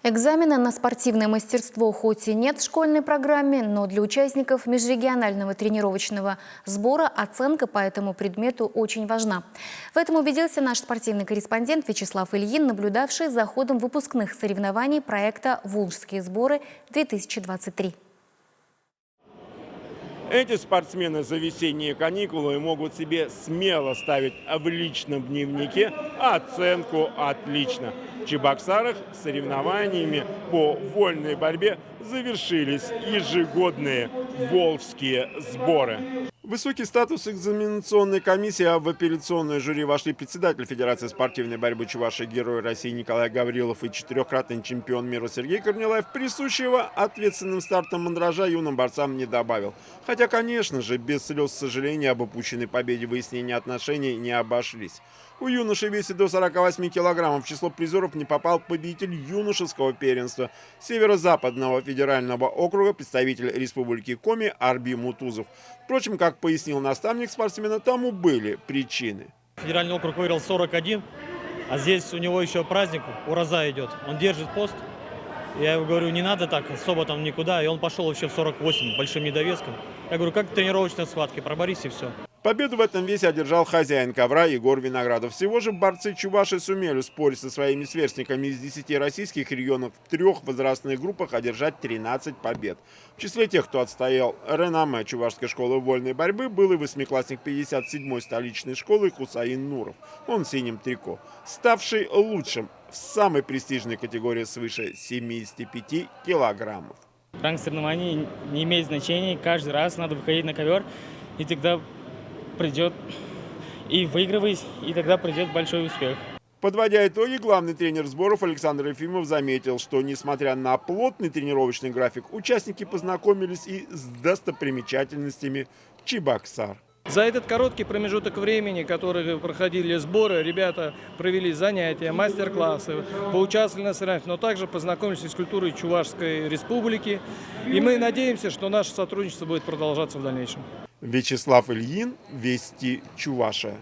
Экзамены на спортивное мастерство хоть и нет в школьной программе, но для участников межрегионального тренировочного сбора оценка по этому предмету очень важна. В этом убедился наш спортивный корреспондент Вячеслав Ильин, наблюдавший за ходом выпускных соревнований проекта «Волжские сборы-2023». Эти спортсмены за весенние каникулы могут себе смело ставить в личном дневнике оценку «отлично». В Чебоксарах соревнованиями по вольной борьбе завершились ежегодные волжские сборы. Высокий статус экзаменационной комиссии, а в апелляционное жюри вошли председатель Федерации спортивной борьбы Чувашии, Герой России Николай Гаврилов и четырехкратный чемпион мира Сергей Корнилаев, присущего ответственным стартом мандража юным борцам не добавил. Хотя, конечно же, без слез сожаления об упущенной победе выяснения отношений не обошлись. У юношей в весе до 48 килограммов в число призеров не попал победитель юношеского первенства Северо-Западного федерального округа, представитель Республики Коми Арби Мутузов. Впрочем, как пояснил наставник спортсмена, тому были причины. Федеральный округ выиграл 41, а здесь у него еще праздник, ураза идет. Он держит пост. Я ему говорю, не надо так, особо там никуда. И он пошел вообще в 48 большим недовеском. Я говорю, как тренировочные схватки, проборись и все. Победу в этом весе одержал хозяин ковра Егор Виноградов. Всего же борцы Чуваши сумели спорить со своими сверстниками из 10 российских регионов в 3 возрастных группах одержать 13 побед. В числе тех, кто отстоял реноме Чувашской школы вольной борьбы, был и восьмиклассник 57-й столичной школы Хусаин Нуров, он в синем трико, ставший лучшим в самой престижной категории свыше 75 килограммов. Ранг соревнований не имеет значения, каждый раз надо выходить на ковер, и тогда придет и выигрывать, и тогда придет большой успех. Подводя итоги, главный тренер сборов Александр Ефимов заметил, что, несмотря на плотный тренировочный график, участники познакомились и с достопримечательностями Чебоксар. За этот короткий промежуток времени, который проходили сборы, ребята провели занятия, мастер-классы, поучаствовали на соревнованиях, но также познакомились с культурой Чувашской республики. И мы надеемся, что наше сотрудничество будет продолжаться в дальнейшем. Вячеслав Ильин, Вести Чувашия.